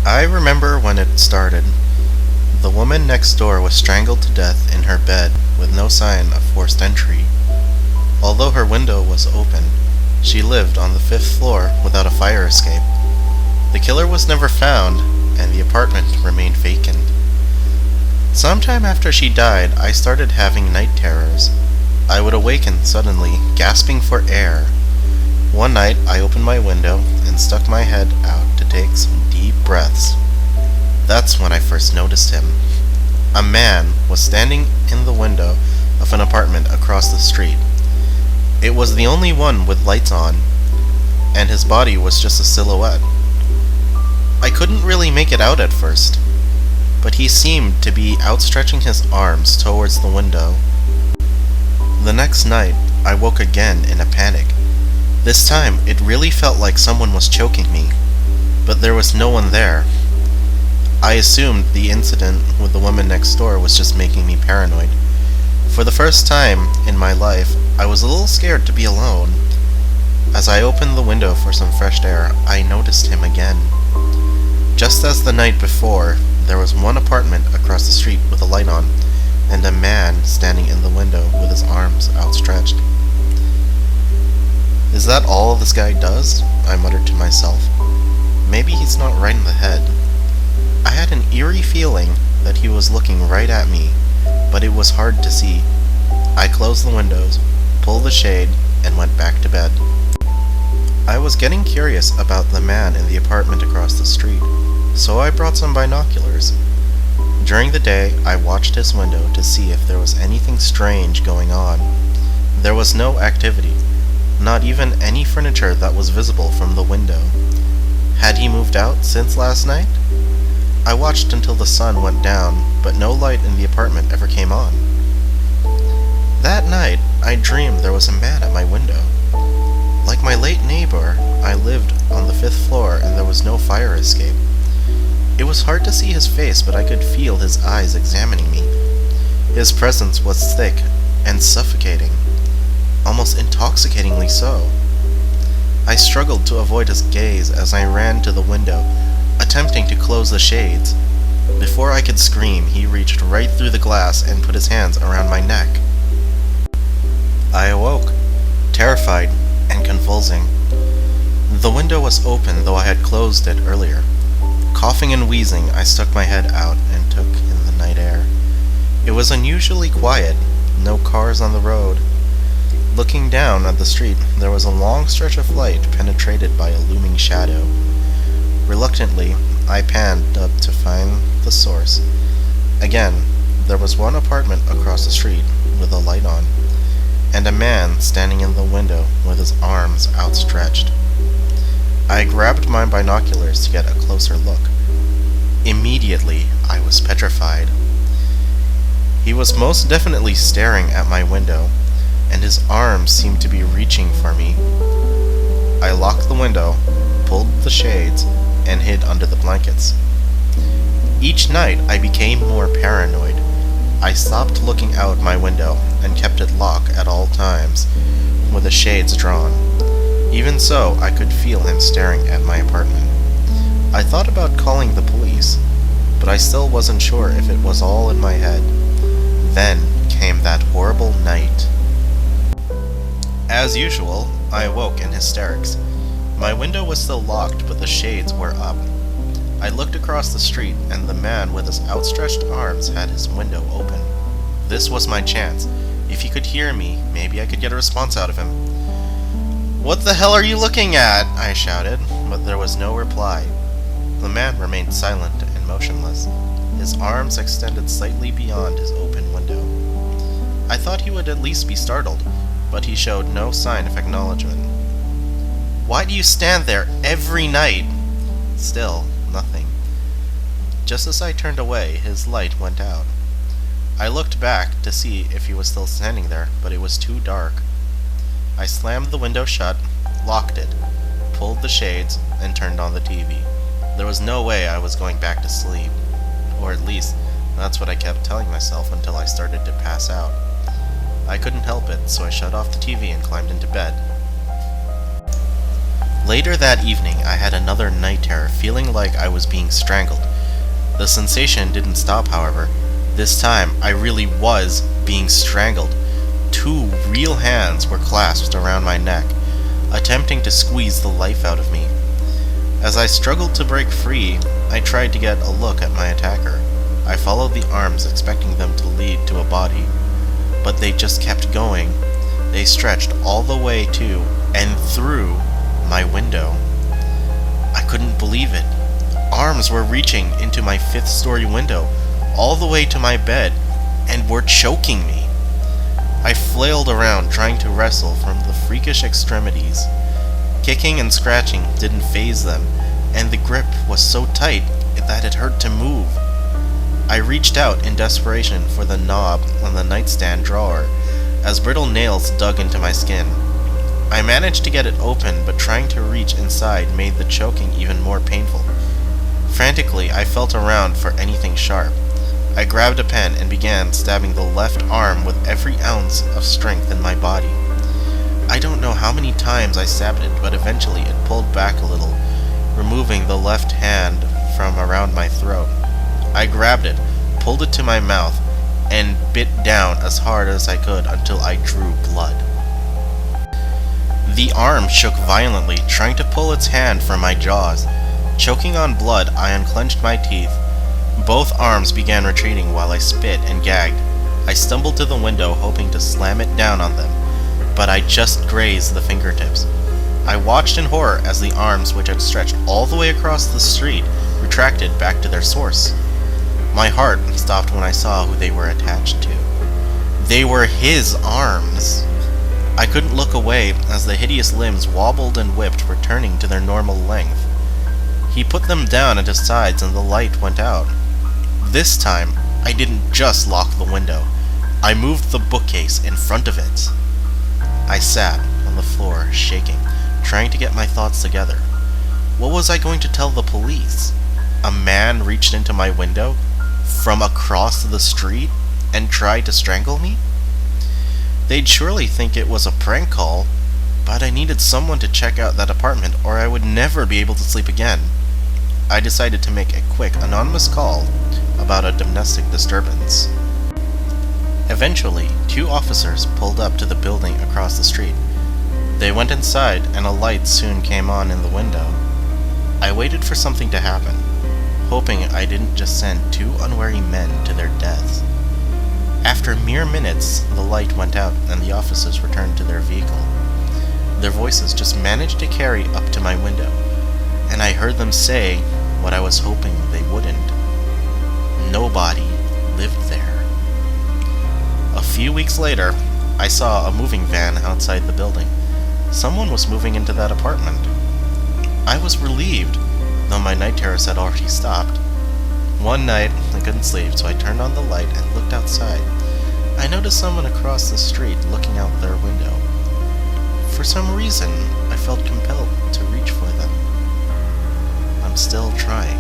I remember when it started. The woman next door was strangled to death in her bed with no sign of forced entry. Although her window was open, she lived on the fifth floor without a fire escape. The killer was never found, and the apartment remained vacant. Sometime after she died, I started having night terrors. I would awaken suddenly, gasping for air. One night, I opened my window and stuck my head out to take some deep breaths. That's when I first noticed him. A man was standing in the window of an apartment across the street. It was the only one with lights on, and his body was just a silhouette. I couldn't really make it out at first, but he seemed to be outstretching his arms towards the window. The next night, I woke again in a panic. This time, it really felt like someone was choking me, but there was no one there. I assumed the incident with the woman next door was just making me paranoid. For the first time in my life, I was a little scared to be alone. As I opened the window for some fresh air, I noticed him again. Just as the night before, there was one apartment across the street with a light on, and a man standing in the window with his arms outstretched. Is that all this guy does? I muttered to myself. Maybe he's not right in the head. I had an eerie feeling that he was looking right at me, but it was hard to see. I closed the windows, pulled the shade, and went back to bed. I was getting curious about the man in the apartment across the street, so I brought some binoculars. During the day, I watched his window to see if there was anything strange going on. There was no activity, not even any furniture that was visible from the window. Had he moved out since last night? I watched until the sun went down, but no light in the apartment ever came on. That night, I dreamed there was a man at my window. Like my late neighbor, I lived on the fifth floor and there was no fire escape. It was hard to see his face, but I could feel his eyes examining me. His presence was thick and suffocating, almost intoxicatingly so. I struggled to avoid his gaze as I ran to the window, attempting to close the shades. Before I could scream, he reached right through the glass and put his hands around my neck. I awoke, terrified and convulsing. The window was open, though I had closed it earlier. Coughing and wheezing, I stuck my head out and took in the night air. It was unusually quiet, no cars on the road. Looking down at the street, there was a long stretch of light penetrated by a looming shadow. Reluctantly, I panned up to find the source. Again, there was one apartment across the street with a light on, and a man standing in the window with his arms outstretched. I grabbed my binoculars to get a closer look. Immediately, I was petrified. He was most definitely staring at my window, and his arms seemed to be reaching for me. I locked the window, pulled the shades, and hid under the blankets. Each night, I became more paranoid. I stopped looking out my window and kept it locked at all times, with the shades drawn. Even so, I could feel him staring at my apartment. I thought about calling the police, but I still wasn't sure if it was all in my head. Then came that horrible night. As usual, I awoke in hysterics. My window was still locked, but the shades were up. I looked across the street, and the man with his outstretched arms had his window open. This was my chance. If he could hear me, maybe I could get a response out of him. "What the hell are you looking at?" I shouted, but there was no reply. The man remained silent and motionless, his arms extended slightly beyond his open window. I thought he would at least be startled, but he showed no sign of acknowledgement. "Why do you stand there every night?" Still, nothing. Just as I turned away, his light went out. I looked back to see if he was still standing there, but it was too dark. I slammed the window shut, locked it, pulled the shades, and turned on the TV. There was no way I was going back to sleep. Or at least, that's what I kept telling myself until I started to pass out. I couldn't help it, so I shut off the TV and climbed into bed. Later that evening, I had another night terror, feeling like I was being strangled. The sensation didn't stop, however. This time, I really was being strangled. Two real hands were clasped around my neck, attempting to squeeze the life out of me. As I struggled to break free, I tried to get a look at my attacker. I followed the arms, expecting them to lead to a body, but they just kept going. They stretched all the way to and through my window. I couldn't believe it. Arms were reaching into my 5th-story window, all the way to my bed, and were choking me. I flailed around trying to wrestle from the freakish extremities. Kicking and scratching didn't faze them, and the grip was so tight that it hurt to move. I reached out in desperation for the knob on the nightstand drawer as brittle nails dug into my skin. I managed to get it open, but trying to reach inside made the choking even more painful. Frantically, I felt around for anything sharp. I grabbed a pen and began stabbing the left arm with every ounce of strength in my body. I don't know how many times I stabbed it, but eventually it pulled back a little, removing the left hand from around my throat. I grabbed it, pulled it to my mouth, and bit down as hard as I could until I drew blood. The arm shook violently, trying to pull its hand from my jaws. Choking on blood, I unclenched my teeth. Both arms began retreating while I spit and gagged. I stumbled to the window, hoping to slam it down on them, but I just grazed the fingertips. I watched in horror as the arms, which had stretched all the way across the street, retracted back to their source. My heart stopped when I saw who they were attached to. They were his arms. I couldn't look away as the hideous limbs wobbled and whipped, returning to their normal length. He put them down at his sides and the light went out. This time, I didn't just lock the window. I moved the bookcase in front of it. I sat on the floor, shaking, trying to get my thoughts together. What was I going to tell the police? A man reached into my window from across the street and tried to strangle me? They'd surely think it was a prank call, but I needed someone to check out that apartment or I would never be able to sleep again. I decided to make a quick, anonymous call about a domestic disturbance. Eventually, 2 officers pulled up to the building across the street. They went inside and a light soon came on in the window. I waited for something to happen, hoping I didn't just send 2 unwary men to their deaths. After mere minutes, the light went out and the officers returned to their vehicle. Their voices just managed to carry up to my window, and I heard them say what I was hoping they wouldn't. Nobody lived there. A few weeks later, I saw a moving van outside the building. Someone was moving into that apartment. I was relieved, though my night terrors had already stopped. One night, I couldn't sleep, so I turned on the light and looked outside. I noticed someone across the street looking out their window. For some reason, I felt compelled to reach for them. I'm still trying.